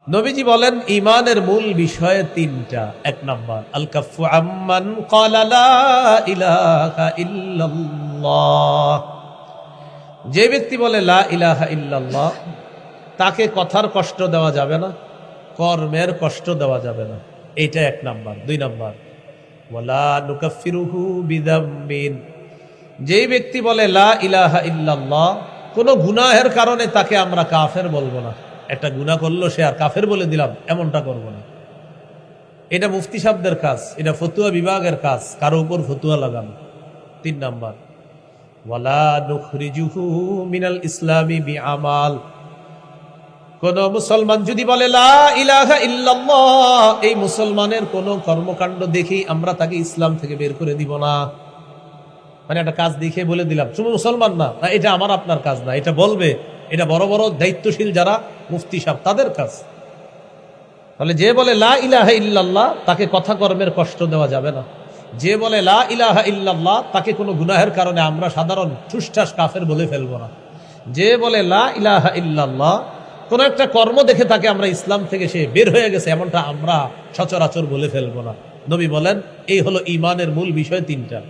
নবীজি বলেন ঈমানের মূল বিষয় তিনটা। এক নাম্বার আল কাফু আম্মান ক্বালা লা ইলাহা ইল্লাল্লাহ। যে ব্যক্তি বলে লা ইলাহা ইল্লাল্লাহ তাকে কথার কষ্ট দেওয়া যাবে না, কর্মের কষ্ট দেওয়া যাবে না। এইটা এক নাম্বার। দুই নাম্বার ওয়ালা নুকাফিরুহু বিযামবিন। যেই ব্যক্তি বলে লা ইলাহা ইল্লাল্লাহ কোনো গুনাহের কারণে তাকে আমরা কাফের বলবো না। একটা গুনাহ করলো সে আর কাফের বলে দিলাম, এমনটা করব না। এটা মুফতি সাহেবদের কাজ, এটা ফতুয়া বিভাগের কাজ, কারো উপর ফতুয়া লাগানো। তিন নাম্বার ওয়ালা নুখরিজুহু মিনাল ইসলামি বিআমাল। কোন মুসলমান যদি বলে লা ইলাহা ইল্লাল্লাহ, এই মুসলমানের কোন কর্মকাণ্ড দেখি আমরা তাকে ইসলাম থেকে বের করে দিব না। মানে একটা কাজ দেখে বলে দিলাম তুমি মুসলমান না, এটা আমার আপনার কাজ না, এটা বলবে, এটা বড় বড় দায়িত্বশীল যারা মুফতি সাহেব তাদের কাজ। তাহলে যে বলে লা ইলাহা ইল্লাল্লাহ তাকে কথা কর্মের কষ্ট দেওয়া যাবে না। যে বলে লা ইলাহা ইল্লাল্লাহ তাকে কোনো গুনাহের কারণে আমরা সাধারণ ঠুসঠাস কাফের বলে ফেলবো না। যে বলে লা ইলাহা ইল্লাল্লাহ কোনো একটা কর্ম দেখে তাকে আমরা ইসলাম থেকে সে বের হয়ে গেছে এমনটা আমরা সচরাচর বলে ফেলবো না। নবী বলেন এই হলো ঈমানের মূল বিষয় তিনটা।